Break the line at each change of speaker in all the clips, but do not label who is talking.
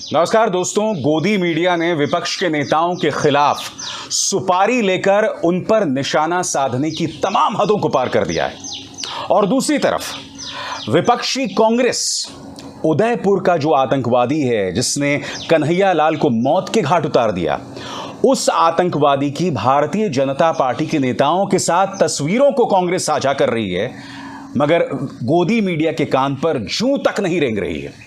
नमस्कार दोस्तों, गोदी मीडिया ने विपक्ष के नेताओं के खिलाफ सुपारी लेकर उन पर निशाना साधने की तमाम हदों को पार कर दिया है। और दूसरी तरफ विपक्षी कांग्रेस उदयपुर का जो आतंकवादी है जिसने कन्हैया लाल को मौत के घाट उतार दिया, उस आतंकवादी की भारतीय जनता पार्टी के नेताओं के साथ तस्वीरों को कांग्रेस साझा कर रही है, मगर गोदी मीडिया के कान पर जूं तक नहीं रेंग रही है।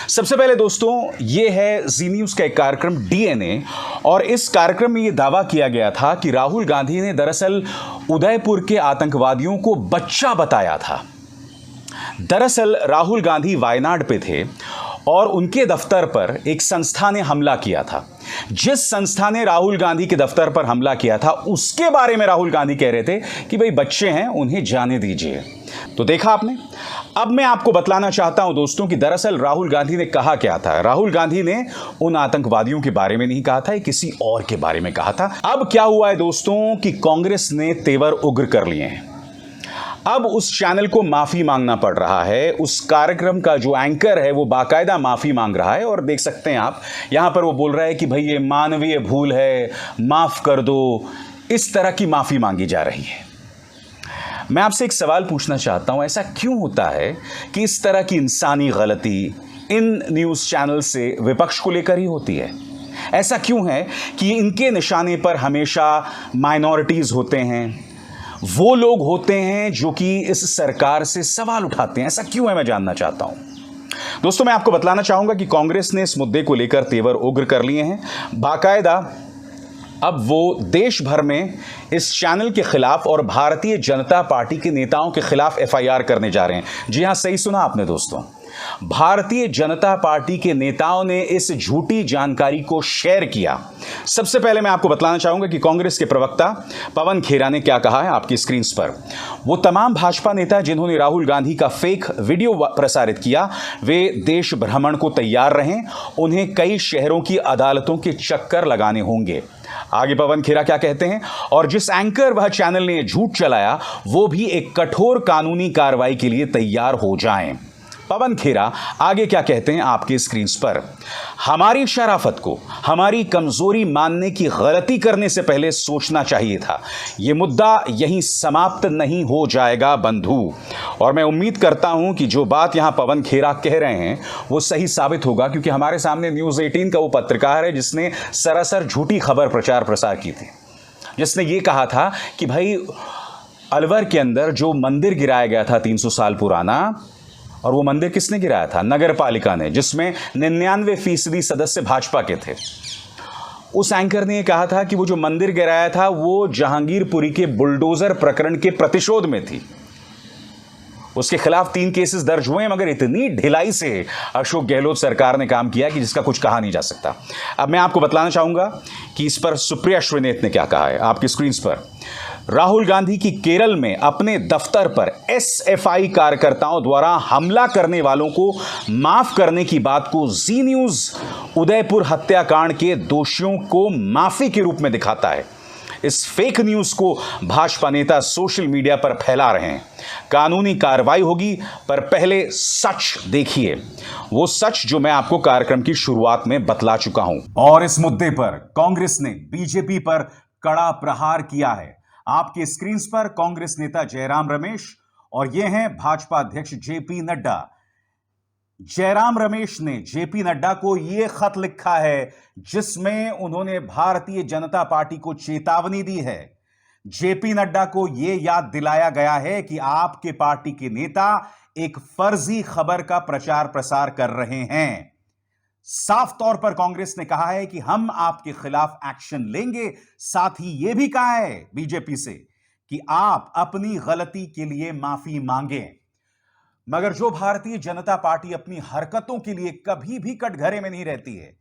सबसे पहले दोस्तों, यह है जी न्यूज का एक कार्यक्रम डीएनए, और इस कार्यक्रम में यह दावा किया गया था कि राहुल गांधी ने दरअसल उदयपुर के आतंकवादियों को बच्चा बताया था। दरअसल राहुल गांधी वायनाड पे थे और उनके दफ्तर पर एक संस्था ने हमला किया था। जिस संस्था ने राहुल गांधी के दफ्तर पर हमला किया था उसके बारे में राहुल गांधी कह रहे थे कि भाई बच्चे हैं, उन्हें जाने दीजिए। तो देखा आपने। अब मैं आपको बतलाना चाहता हूं दोस्तों कि दरअसल राहुल गांधी ने कहा क्या था। राहुल गांधी ने उन आतंकवादियों के बारे में नहीं कहा था, किसी और के बारे में कहा था। अब क्या हुआ है दोस्तों कि कांग्रेस ने तेवर उग्र कर लिए हैं। अब उस चैनल को माफी मांगना पड़ रहा है। उस कार्यक्रम का जो एंकर है वो बाकायदा माफी मांग रहा है, और देख सकते हैं आप यहां पर वो बोल रहा है कि भाई ये मानवीय भूल है, माफ कर दो। इस तरह की माफी मांगी जा रही है। मैं आपसे एक सवाल पूछना चाहता हूं, ऐसा क्यों होता है कि इस तरह की इंसानी गलती इन न्यूज चैनल से विपक्ष को लेकर ही होती है? ऐसा क्यों है कि इनके निशाने पर हमेशा माइनॉरिटीज होते हैं, वो लोग होते हैं जो कि इस सरकार से सवाल उठाते हैं? ऐसा क्यों है, मैं जानना चाहता हूं। दोस्तों, मैं आपको बतलाना चाहूंगा कि कांग्रेस ने इस मुद्दे को लेकर तेवर उग्र कर लिए हैं। बाकायदा अब वो देश भर में इस चैनल के खिलाफ और भारतीय जनता पार्टी के नेताओं के खिलाफ एफआईआर करने जा रहे हैं। जी हां, सही सुना आपने दोस्तों। भारतीय जनता पार्टी के नेताओं ने इस झूठी जानकारी को शेयर किया। सबसे पहले मैं आपको बतलाना चाहूंगा कि कांग्रेस के प्रवक्ता पवन खेरा ने क्या कहा है आपकी स्क्रीन पर। वो तमाम भाजपा नेता जिन्होंने राहुल गांधी का फेक वीडियो प्रसारित किया, वे देश भ्रमण को तैयार रहें। उन्हें कई शहरों की अदालतों के चक्कर लगाने होंगे। आगे पवन खेरा क्या कहते हैं, और जिस एंकर वह चैनल ने झूठ चलाया वो भी एक कठोर कानूनी कार्रवाई के लिए तैयार हो जाएं। पवन खेरा आगे क्या कहते हैं आपकी स्क्रीन पर। हमारी शराफत को हमारी कमजोरी मानने की गलती करने से पहले सोचना चाहिए था। यह मुद्दा यहीं समाप्त नहीं हो जाएगा बंधु। और मैं उम्मीद करता हूं कि जो बात यहां पवन खेरा कह रहे हैं वो सही साबित होगा, क्योंकि हमारे सामने न्यूज़ 18 का वो पत्रकार है जिसने सरासर झूठी खबर प्रचार प्रसार की थी, जिसने ये कहा था कि भाई अलवर के अंदर जो मंदिर गिराया गया था 300 साल पुराना, और वो मंदिर किसने गिराया था? नगर पालिका ने, जिसमें 99% सदस्य भाजपा के थे। उस एंकर ने कहा था कि वो जो मंदिर गिराया था वो जहांगीरपुरी के बुलडोजर प्रकरण के प्रतिशोध में थी। उसके खिलाफ 3 केसेस दर्ज हुए, मगर इतनी ढिलाई से अशोक गहलोत सरकार ने काम किया कि जिसका कुछ कहा नहीं जा सकता। अब मैं आपको बतलाना चाहूंगा कि इस पर सुप्रिया श्रीनेत ने क्या कहा है आपकी स्क्रीन पर। राहुल गांधी की केरल में अपने दफ्तर पर एसएफआई कार्यकर्ताओं द्वारा हमला करने वालों को माफ करने की बात को जी न्यूज उदयपुर हत्याकांड के दोषियों को माफी के रूप में दिखाता है। इस फेक न्यूज को भाजपा नेता सोशल मीडिया पर फैला रहे हैं। कानूनी कार्रवाई होगी, पर पहले सच देखिए, वो सच जो मैं आपको कार्यक्रम की शुरुआत में बतला चुका हूं। और इस मुद्दे पर कांग्रेस ने बीजेपी पर कड़ा प्रहार किया है। आपके स्क्रीन पर कांग्रेस नेता जयराम रमेश, और ये हैं भाजपा अध्यक्ष जेपी नड्डा। जयराम रमेश ने जेपी नड्डा को यह खत लिखा है जिसमें उन्होंने भारतीय जनता पार्टी को चेतावनी दी है। जेपी नड्डा को यह याद दिलाया गया है कि आपके पार्टी के नेता एक फर्जी खबर का प्रचार प्रसार कर रहे हैं। साफ तौर पर कांग्रेस ने कहा है कि हम आपके खिलाफ एक्शन लेंगे। साथ ही यह भी कहा है बीजेपी से कि आप अपनी गलती के लिए माफी मांगें। मगर जो भारतीय जनता पार्टी अपनी हरकतों के लिए कभी भी कटघरे में नहीं रहती है,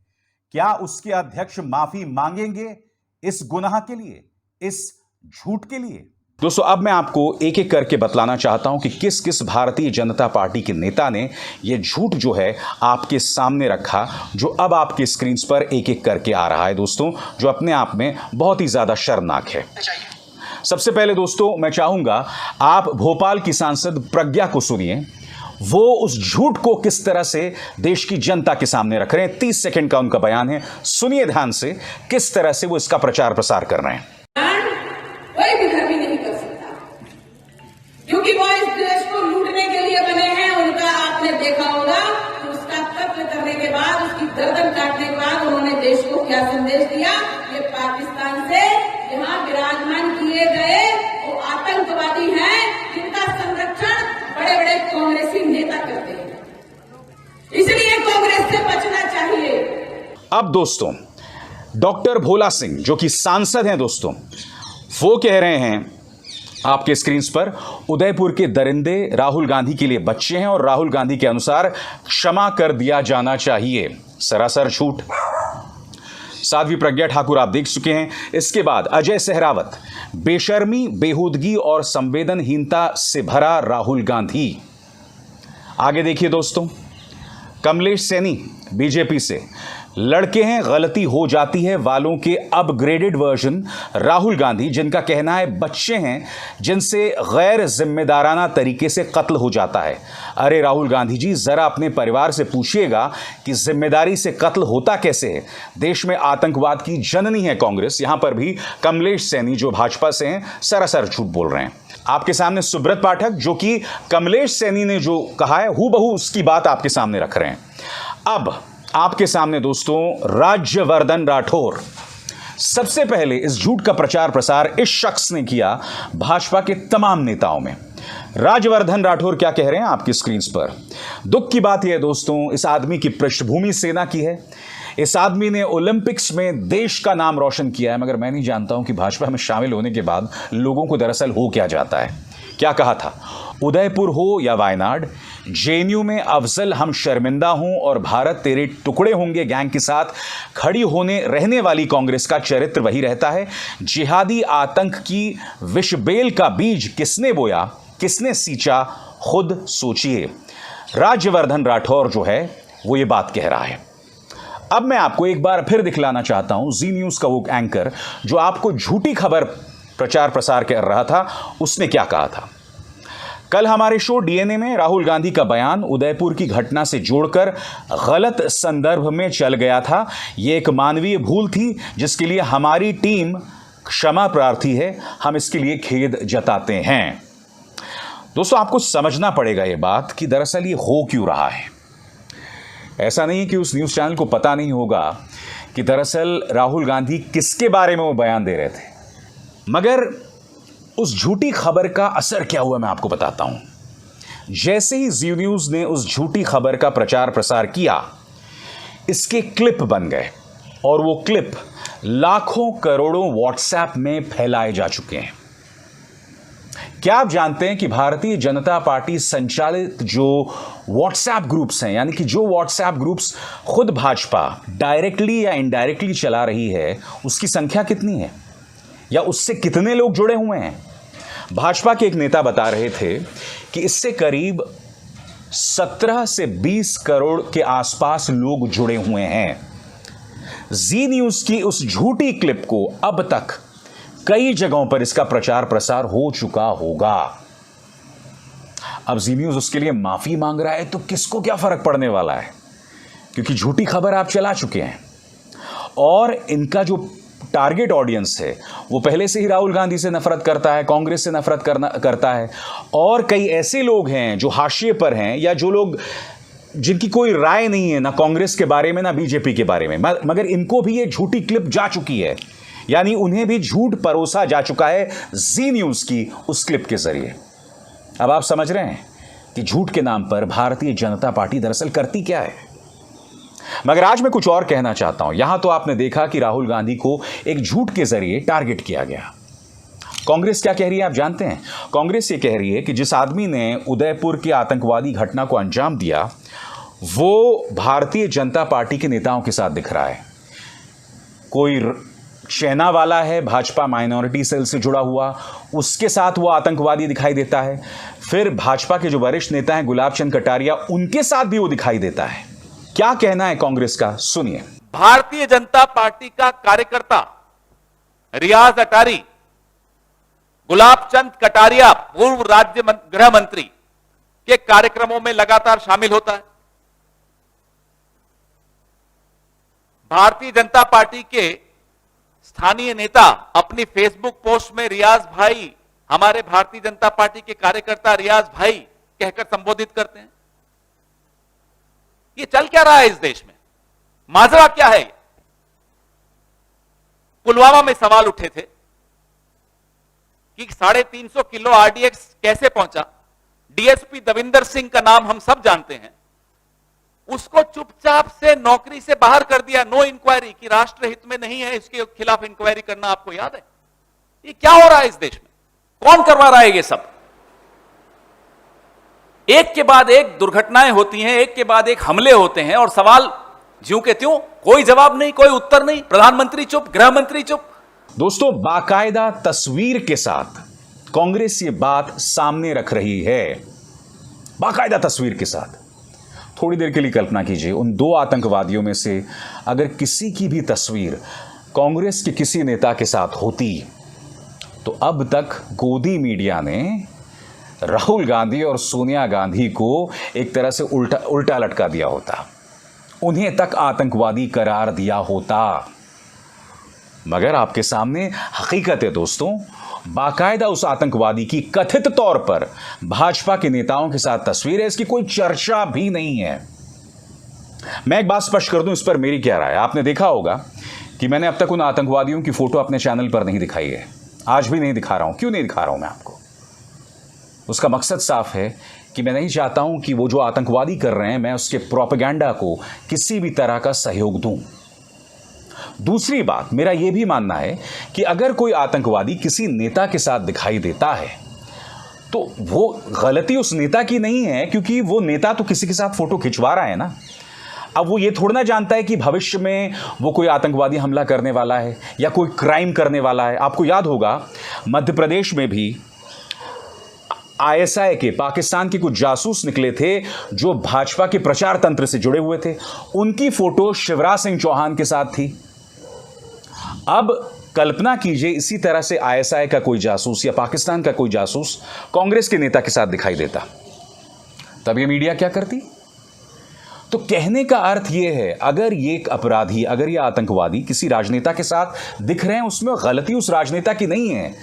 क्या उसके अध्यक्ष माफी मांगेंगे इस गुनाह के लिए, इस झूठ के लिए? दोस्तों, अब मैं आपको एक एक करके बतलाना चाहता हूं कि किस किस भारतीय जनता पार्टी के नेता ने यह झूठ जो है आपके सामने रखा, जो अब आपके स्क्रीन पर एक एक करके आ रहा है दोस्तों, जो अपने आप में बहुत ही ज्यादा शर्मनाक है। सबसे पहले दोस्तों मैं चाहूंगा आप भोपाल की सांसद प्रज्ञा को सुनिए। वो उस झूठ को किस तरह से देश की जनता के सामने रख रहे हैं। 30 सेकंड का उनका बयान है, सुनिए ध्यान से किस तरह से वो इसका प्रचार प्रसार कर रहे हैं।
कोई भी धर्मी नहीं कर सकता, क्योंकि वो इस देश को लूटने के लिए बने हैं। उनका आपने देखा होगा कि उसका कत्ल करने के बाद, उसकी गर्दन काटने के बाद उन्होंने देश को क्या संदेश दिया। ये पाकिस्तान से यहाँ विराजमान किए गए वो आतंकवादी हैं जिनका संरक्षण बड़े बड़े कांग्रेसी नेता करते हैं, इसलिए कांग्रेस से बचना चाहिए।
अब दोस्तों, डॉक्टर भोला सिंह जो कि सांसद हैं दोस्तों, वो कह रहे हैं आपके स्क्रीन पर, उदयपुर के दरिंदे राहुल गांधी के लिए बच्चे हैं और राहुल गांधी के अनुसार क्षमा कर दिया जाना चाहिए। सरासर झूठ। साध्वी प्रज्ञा ठाकुर आप देख चुके हैं। इसके बाद अजय सहरावत, बेशर्मी, बेहूदगी और संवेदनहीनता से भरा राहुल गांधी। आगे देखिए दोस्तों, कमलेश सैनी बीजेपी से, लड़के हैं गलती हो जाती है वालों के अपग्रेडेड वर्जन राहुल गांधी, जिनका कहना है बच्चे हैं जिनसे गैर जिम्मेदाराना तरीके से कत्ल हो जाता है। अरे राहुल गांधी जी, जरा अपने परिवार से पूछिएगा कि जिम्मेदारी से कत्ल होता कैसे है। देश में आतंकवाद की जननी है कांग्रेस। यहां पर भी कमलेश सैनी जो भाजपा से हैं सरासर झूठ बोल रहे हैं। आपके सामने सुब्रत पाठक जो कि कमलेश सैनी ने जो कहा है हूबहू उसकी बात आपके सामने रख रहे हैं। अब आपके सामने दोस्तों राज्यवर्धन राठौर। सबसे पहले इस झूठ का प्रचार प्रसार इस शख्स ने किया भाजपा के तमाम नेताओं में। राज्यवर्धन राठौर क्या कह रहे हैं आपकी स्क्रीन पर। दुख की बात यह है दोस्तों, इस आदमी की पृष्ठभूमि सेना की है। इस आदमी ने ओलंपिक्स में देश का नाम रोशन किया है, मगर मैं नहीं जानता हूं कि भाजपा में शामिल होने के बाद लोगों को दरअसल हो क्या जाता है। क्या कहा था, उदयपुर हो या वायनाड, जेएनयू में अफजल हम शर्मिंदा हूं और भारत तेरे टुकड़े होंगे गैंग के साथ खड़ी होने रहने वाली कांग्रेस का चरित्र वही रहता है। जिहादी आतंक की विषबेल का बीज किसने बोया, किसने सींचा, खुद सोचिए। राज्यवर्धन राठौर जो है वो ये बात कह रहा है। अब मैं आपको एक बार फिर दिखलाना चाहता हूं जी न्यूज का वो एंकर जो आपको झूठी खबर प्रचार प्रसार कर रहा था, उसने क्या कहा था। कल हमारे शो डीएनए में राहुल गांधी का बयान उदयपुर की घटना से जोड़कर गलत संदर्भ में चल गया था। यह एक मानवीय भूल थी जिसके लिए हमारी टीम क्षमा प्रार्थी है। हम इसके लिए खेद जताते हैं। दोस्तों, आपको समझना पड़ेगा यह बात कि दरअसल ये हो क्यों रहा है। ऐसा नहीं है कि उस न्यूज चैनल को पता नहीं होगा कि दरअसल राहुल गांधी किसके बारे में वो बयान दे रहे थे, मगर उस झूठी खबर का असर क्या हुआ मैं आपको बताता हूं। जैसे ही जी न्यूज ने उस झूठी खबर का प्रचार प्रसार किया, इसके क्लिप बन गए और वो क्लिप लाखों करोड़ों व्हाट्सएप में फैलाए जा चुके हैं। क्या आप जानते हैं कि भारतीय जनता पार्टी संचालित जो व्हाट्सएप ग्रुप्स हैं, यानी कि जो व्हाट्सएप ग्रुप्स खुद भाजपा डायरेक्टली या इनडायरेक्टली चला रही है, उसकी संख्या कितनी है या उससे कितने लोग जुड़े हुए हैं। भाजपा के एक नेता बता रहे थे कि इससे करीब 17 से 20 करोड़ के आसपास लोग जुड़े हुए हैं। जी न्यूज की उस झूठी क्लिप को अब तक कई जगहों पर इसका प्रचार प्रसार हो चुका होगा। अब जी न्यूज उसके लिए माफी मांग रहा है तो किसको क्या फर्क पड़ने वाला है, क्योंकि झूठी खबर आप चला चुके हैं और इनका जो टारगेट ऑडियंस है वो पहले से ही राहुल गांधी से नफरत करता है, कांग्रेस से नफरत करता है और कई ऐसे लोग हैं जो हाशिए पर हैं या जो लोग जिनकी कोई राय नहीं है ना कांग्रेस के बारे में ना बीजेपी के बारे में, मगर इनको भी ये झूठी क्लिप जा चुकी है, यानी उन्हें भी झूठ परोसा जा चुका है जी न्यूज की उस क्लिप के जरिए। अब आप समझ रहे हैं कि झूठ के नाम पर भारतीय जनता पार्टी दरअसल करती क्या है। मगर आज मैं कुछ और कहना चाहता हूं। यहां तो आपने देखा कि राहुल गांधी को एक झूठ के जरिए टारगेट किया गया। कांग्रेस क्या कह रही है आप जानते हैं। कांग्रेस ये कह रही है कि जिस आदमी ने उदयपुर की आतंकवादी घटना को अंजाम दिया वो भारतीय जनता पार्टी के नेताओं के साथ दिख रहा है। कोई सेना वाला है भाजपा माइनॉरिटी सेल से जुड़ा हुआ, उसके साथ वो आतंकवादी दिखाई देता है। फिर भाजपा के जो वरिष्ठ नेता हैं गुलाब चंद कटारिया, उनके साथ भी वो दिखाई देता है। क्या कहना है कांग्रेस का, सुनिए।
भारतीय जनता पार्टी का कार्यकर्ता रियाज अटारी, गुलाब चंद कटारिया पूर्व राज्य गृह मंत्री, के कार्यक्रमों में लगातार शामिल होता है। भारतीय जनता पार्टी के स्थानीय नेता अपनी फेसबुक पोस्ट में रियाज भाई, हमारे भारतीय जनता पार्टी के कार्यकर्ता रियाज भाई कहकर संबोधित करते हैं। ये चल क्या रहा है इस देश में? माजरा क्या है? पुलवामा में सवाल उठे थे कि 350 किलो आरडीएक्स कैसे पहुंचा। डीएसपी दविंदर सिंह का नाम हम सब जानते हैं, उसको चुपचाप से नौकरी से बाहर कर दिया, नो इंक्वायरी, कि राष्ट्र हित में नहीं है, इसके खिलाफ इंक्वायरी करना आपको याद है? ये क्या हो रहा है इस देश में? कौन करवा रहा है ये सब? एक के बाद एक दुर्घटनाएं होती हैं, एक के बाद एक हमले होते हैं, और सवाल ज्यों के त्यों, कोई जवाब नहीं, कोई उत्तर नहीं। प्रधानमंत्री चुप, गृह मंत्री चुप।
दोस्तों, बाकायदा तस्वीर के साथ कांग्रेस ये बात सामने रख रही है, बाकायदा तस्वीर के साथ। थोड़ी देर के लिए कल्पना कीजिए, उन दो आतंकवादियों में से अगर किसी की भी तस्वीर कांग्रेस के किसी नेता के साथ होती तो अब तक गोदी मीडिया ने राहुल गांधी और सोनिया गांधी को एक तरह से उल्टा लटका दिया होता, उन्हें तक आतंकवादी करार दिया होता। मगर आपके सामने हकीकत है दोस्तों, बाकायदा उस आतंकवादी की कथित तौर पर भाजपा के नेताओं के साथ तस्वीर है, इसकी कोई चर्चा भी नहीं है। मैं एक बात स्पष्ट कर दूं, इस पर मेरी क्या राय है। आपने देखा होगा कि मैंने अब तक उन आतंकवादियों की फोटो अपने चैनल पर नहीं दिखाई है, आज भी नहीं दिखा रहा हूं। क्यों नहीं दिखा रहा हूं मैं आपको? उसका मकसद साफ है कि मैं नहीं चाहता हूं कि वो जो आतंकवादी कर रहे हैं, मैं उसके प्रोपेगेंडा को किसी भी तरह का सहयोग दूं। दूसरी बात, मेरा यह भी मानना है कि अगर कोई आतंकवादी किसी नेता के साथ दिखाई देता है तो वो गलती उस नेता की नहीं है, क्योंकि वो नेता तो किसी के साथ फोटो खिंचवा रहा है ना। अब वो ये थोड़ा ना जानता है कि भविष्य में वो कोई आतंकवादी हमला करने वाला है या कोई क्राइम करने वाला है। आपको याद होगा मध्य प्रदेश में भी आईएसआई के, पाकिस्तान के कुछ जासूस निकले थे जो भाजपा के प्रचार तंत्र से जुड़े हुए थे, उनकी फोटो शिवराज सिंह चौहान के साथ थी। अब कल्पना कीजिए इसी तरह से आईएसआई का कोई जासूस या पाकिस्तान का कोई जासूस कांग्रेस के नेता के साथ दिखाई देता, तब ये मीडिया क्या करती? तो कहने का अर्थ यह है, अगर ये अपराधी, अगर ये आतंकवादी किसी राजनेता के साथ दिख रहे हैं, उसमें गलती उस राजनेता की नहीं है।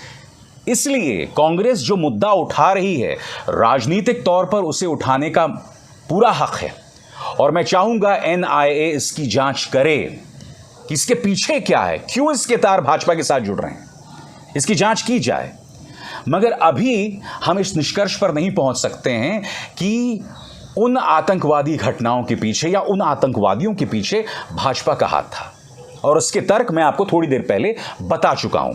इसलिए कांग्रेस जो मुद्दा उठा रही है, राजनीतिक तौर पर उसे उठाने का पूरा हक है, और मैं चाहूंगा एनआईए इसकी जांच करे कि इसके पीछे क्या है, क्यों इसके तार भाजपा के साथ जुड़ रहे हैं, इसकी जांच की जाए। मगर अभी हम इस निष्कर्ष पर नहीं पहुंच सकते हैं कि उन आतंकवादी घटनाओं के पीछे या उन आतंकवादियों के पीछे भाजपा का हाथ था, और उसके तर्क मैं आपको थोड़ी देर पहले बता चुका हूं।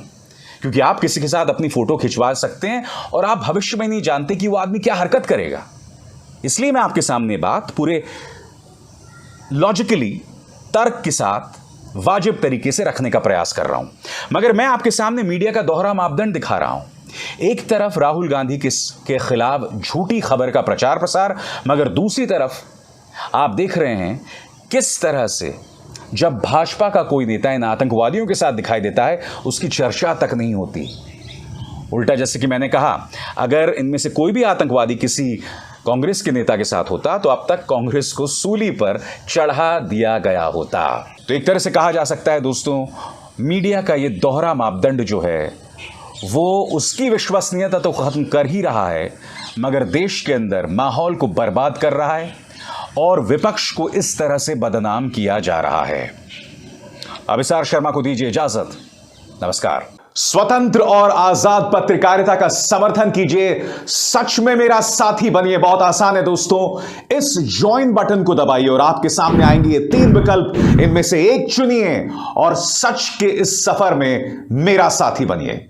क्योंकि आप किसी के साथ अपनी फोटो खिंचवा सकते हैं और आप भविष्य में नहीं जानते कि वो आदमी क्या हरकत करेगा। इसलिए मैं आपके सामने बात पूरे लॉजिकली, तर्क के साथ, वाजिब तरीके से रखने का प्रयास कर रहा हूं। मगर मैं आपके सामने मीडिया का दोहरा मापदंड दिखा रहा हूं। एक तरफ राहुल गांधी के खिलाफ झूठी खबर का प्रचार प्रसार, मगर दूसरी तरफ आप देख रहे हैं किस तरह से जब भाजपा का कोई नेता इन आतंकवादियों के साथ दिखाई देता है, उसकी चर्चा तक नहीं होती। उल्टा, जैसे कि मैंने कहा, अगर इनमें से कोई भी आतंकवादी किसी कांग्रेस के नेता के साथ होता तो अब तक कांग्रेस को सूली पर चढ़ा दिया गया होता। तो एक तरह से कहा जा सकता है दोस्तों, मीडिया का ये दोहरा मापदंड जो है वो उसकी विश्वसनीयता तो खत्म कर ही रहा है, मगर देश के अंदर माहौल को बर्बाद कर रहा है और विपक्ष को इस तरह से बदनाम किया जा रहा है। अभिसार शर्मा को दीजिए इजाजत। नमस्कार। स्वतंत्र और आजाद पत्रकारिता का समर्थन कीजिए, सच में मेरा साथी बनिए। बहुत आसान है दोस्तों, इस ज्वाइन बटन को दबाइए और आपके सामने आएंगे ये 3 विकल्प, इनमें से एक चुनिए और सच के इस सफर में मेरा साथी बनिए।